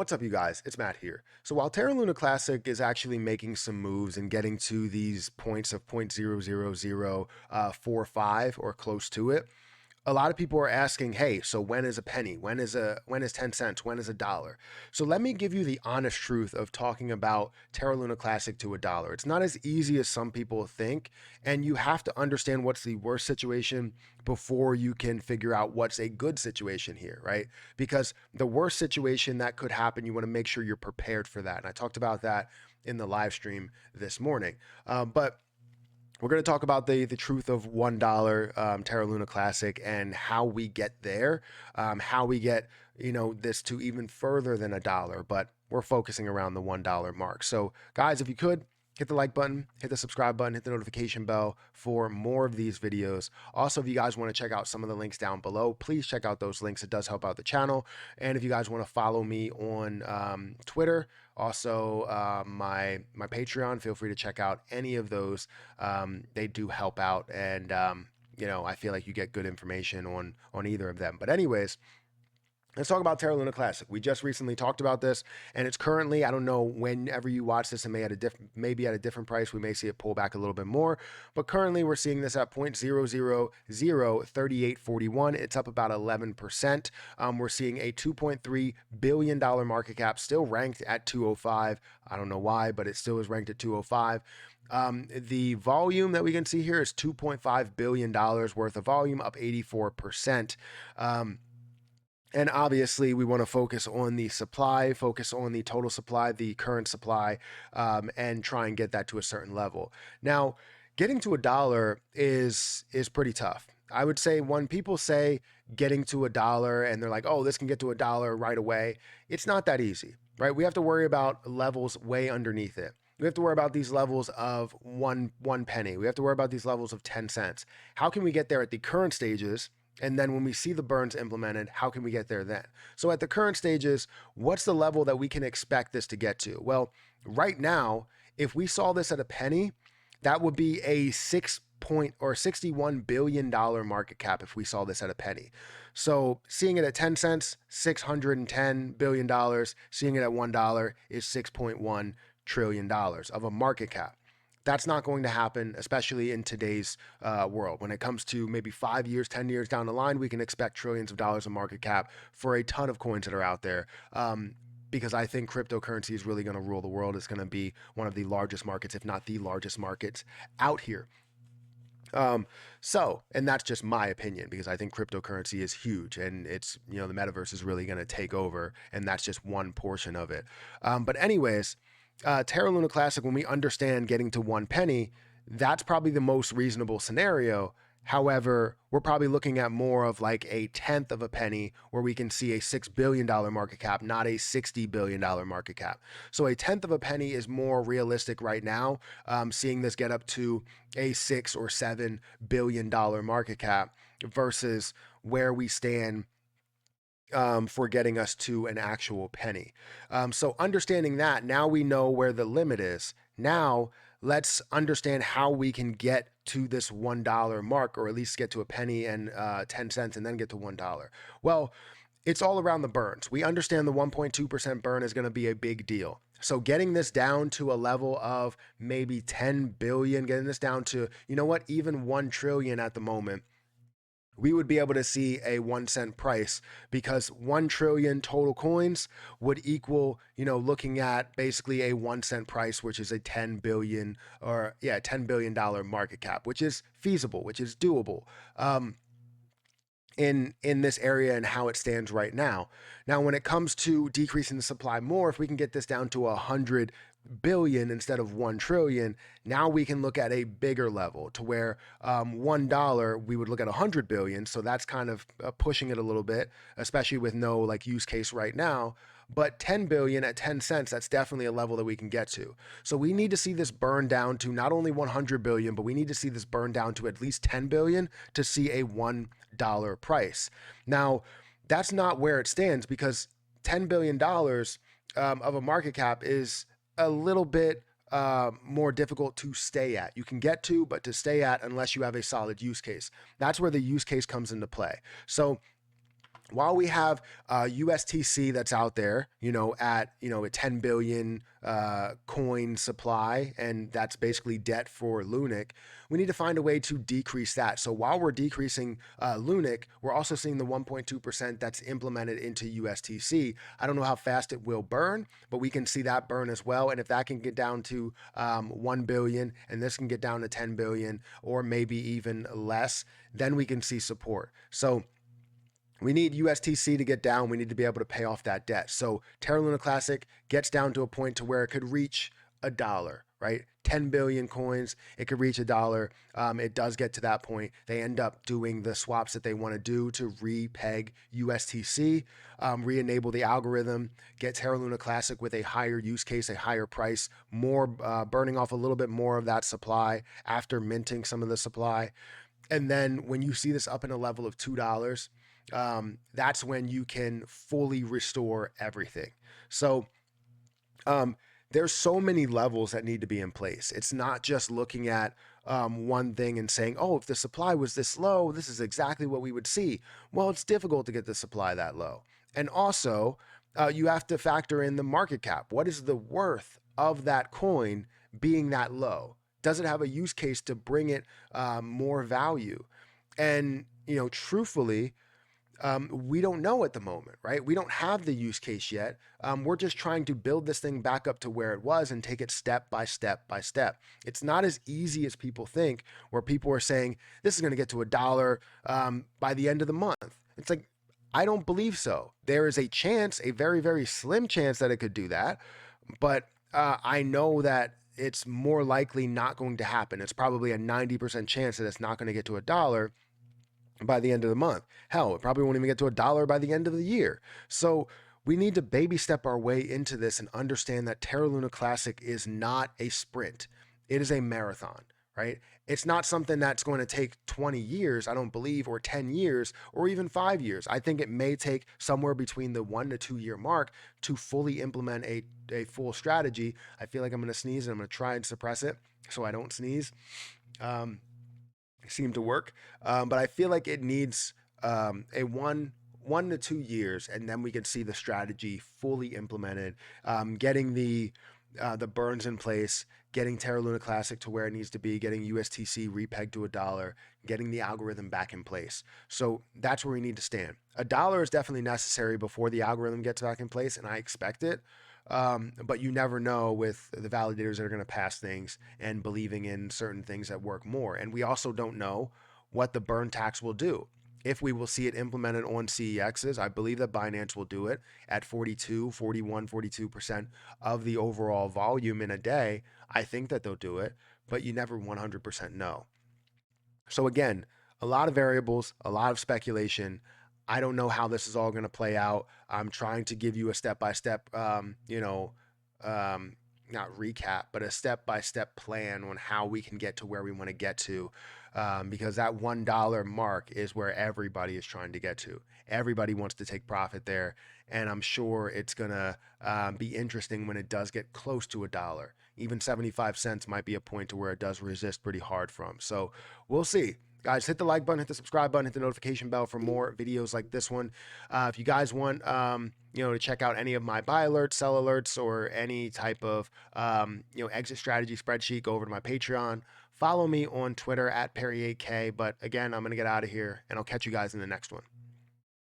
What's up, you guys? It's Matt here. So while Terra Luna Classic is actually making some moves and getting to these points of 0.00045 or close to it, a lot of people are asking, hey, so when is a penny? When is 10 cents? When is a dollar? So let me give you the honest truth of talking about Terra Luna Classic to a dollar. It's not as easy as some people think, and you have to understand what's the worst situation before you can figure out what's a good situation here, right? Because the worst situation that could happen, you want to make sure you're prepared for that. And I talked about that in the live stream this morning. But we're going to talk about the truth of $1 Terra Luna Classic and how we get there, how we get this to even further than a dollar. But we're focusing around the $1 mark. So, guys, if you could hit the like button, hit the subscribe button, hit the notification bell for more of these videos. Also, if you guys want to check out some of the links down below, please check out those links. It does help out the channel. And if you guys want to follow me on Twitter, also my Patreon, feel free to check out any of those. They do help out, and I feel like you get good information on either of them. But anyways, let's talk about Terra Luna Classic. We just recently talked about this, and it's currently, I don't know, whenever you watch this, it maybe at a different price. We may see it pull back a little bit more, but currently we're seeing this at 0.0003841. It's up about 11%. We're seeing a $2.3 billion market cap, still ranked at 205. I don't know why, but it still is ranked at 205. The volume that we can see here is $2.5 billion worth of volume, up 84%. And obviously, we want to focus on the supply, focus on the total supply, the current supply, and try and get that to a certain level. Now, getting to a dollar is pretty tough. I would say when people say getting to a dollar and they're like, oh, this can get to a dollar right away, it's not that easy, right? We have to worry about levels way underneath it. We have to worry about these levels of one penny. We have to worry about these levels of 10 cents. How can we get there at the current stages? And then when we see the burns implemented, how can we get there then? So at the current stages, what's the level that we can expect this to get to? Well, right now, if we saw this at a penny, that would be a $61 billion market cap if we saw this at a penny. So seeing it at 10 cents, $610 billion. Seeing it at $1 is $6.1 trillion of a market cap. That's not going to happen, especially in today's world. When it comes to maybe 5 years, 10 years down the line, we can expect trillions of dollars of market cap for a ton of coins that are out there. Because I think cryptocurrency is really going to rule the world. It's going to be one of the largest markets, if not the largest markets out here. And that's just my opinion, because I think cryptocurrency is huge, and it's, the metaverse is really going to take over, and that's just one portion of it. But anyways, Terra Luna Classic, when we understand getting to 1 penny, that's probably the most reasonable scenario. However, we're probably looking at more of like a tenth of a penny, where we can see a $6 billion market cap, not a $60 billion market cap. So a tenth of a penny is more realistic right now, seeing this get up to a $6 or $7 billion market cap versus where we stand for getting us to an actual penny. So understanding that, now we know where the limit is. Now let's understand how we can get to this $1 mark, or at least get to a penny and 10 cents and then get to $1. Well, it's all around the burns. We understand the 1.2% burn is going to be a big deal. So getting this down to a level of maybe 10 billion, getting this down to, even 1 trillion at the moment, we would be able to see a 1 cent price, because 1 trillion total coins would equal, looking at basically a 1 cent price, which is a $10 billion market cap, which is feasible, which is doable. In this area and how it stands right now. Now, when it comes to decreasing the supply more, if we can get this down to 100 billion instead of 1 trillion, now we can look at a bigger level to where $1, we would look at 100 billion. So that's kind of pushing it a little bit, especially with no use case right now. But 10 billion at 10 cents, that's definitely a level that we can get to. So we need to see this burn down to not only 100 billion, but we need to see this burn down to at least 10 billion to see a $1 price. Now, that's not where it stands, because $10 billion of a market cap is a little bit more difficult to stay at. You can get to, but to stay at, unless you have a solid use case. That's where the use case comes into play. So while we have USTC that's out there, at a 10 billion coin supply, and that's basically debt for Lunic, we need to find a way to decrease that. So while we're decreasing Lunic, we're also seeing the 1.2% that's implemented into USTC. I don't know how fast it will burn, but we can see that burn as well. And if that can get down to 1 billion, and this can get down to 10 billion, or maybe even less, then we can see support. So we need USTC to get down. We need to be able to pay off that debt. So Terra Luna Classic gets down to a point to where it could reach $1, right? 10 billion coins, it could reach $1. It does get to that point. They end up doing the swaps that they want to do to repeg USTC, re-enable the algorithm, get Terra Luna Classic with a higher use case, a higher price, more burning off a little bit more of that supply after minting some of the supply. And then when you see this up in a level of $2, that's when you can fully restore everything. So um, there's so many levels that need to be in place. It's not just looking at one thing and saying, oh, if the supply was this low, this is exactly what we would see. Well, it's difficult to get the supply that low. And also, you have to factor in the market cap. What is the worth of that coin being that low? Does it have a use case to bring it more value? And, truthfully, we don't know at the moment, right? We don't have the use case yet. We're just trying to build this thing back up to where it was and take it step by step by step. It's not as easy as people think, where people are saying this is going to get to $1 by the end of the month. It's like, I don't believe so. There is a chance, a very, very slim chance that it could do that. But I know that it's more likely not going to happen. It's probably a 90% chance that it's not going to get to $1 by the end of the month. Hell, it probably won't even get to $1 by the end of the year. So we need to baby step our way into this and understand that Terra Luna Classic is not a sprint. It is a marathon, right? It's not something that's going to take 20 years, I don't believe, or 10 years, or even 5 years. I think it may take somewhere between the 1 to 2 year mark to fully implement a full strategy. I feel like I'm going to sneeze, and I'm going to try and suppress it so I don't sneeze. Um, Seem to work. But I feel like it needs a 1 to 2 years, and then we can see the strategy fully implemented, getting the burns in place, getting Terra Luna Classic to where it needs to be, getting USTC repegged to $1, getting the algorithm back in place. So that's where we need to stand. $1 is definitely necessary before the algorithm gets back in place, and I expect it. But you never know with the validators that are going to pass things and believing in certain things that work more. And we also don't know what the burn tax will do. If we will see it implemented on CEXs, I believe that Binance will do it at 42, 41, 42% of the overall volume in a day. I think that they'll do it, but you never 100% know. So again, a lot of variables, a lot of speculation. I don't know how this is all going to play out. I'm trying to give you a step by step, um, not recap, but a step by step plan on how we can get to where we want to get to. Because that $1 mark is where everybody is trying to get to. Everybody wants to take profit there. And I'm sure it's going to be interesting when it does get close to $1. Even 75 cents might be a point to where it does resist pretty hard from. So we'll see. Guys, hit the like button, hit the subscribe button, hit the notification bell for more videos like this one. If you guys want, to check out any of my buy alerts, sell alerts, or any type of, exit strategy spreadsheet, go over to my Patreon. Follow me on Twitter at Perry8K. But again, I'm going to get out of here, and I'll catch you guys in the next one.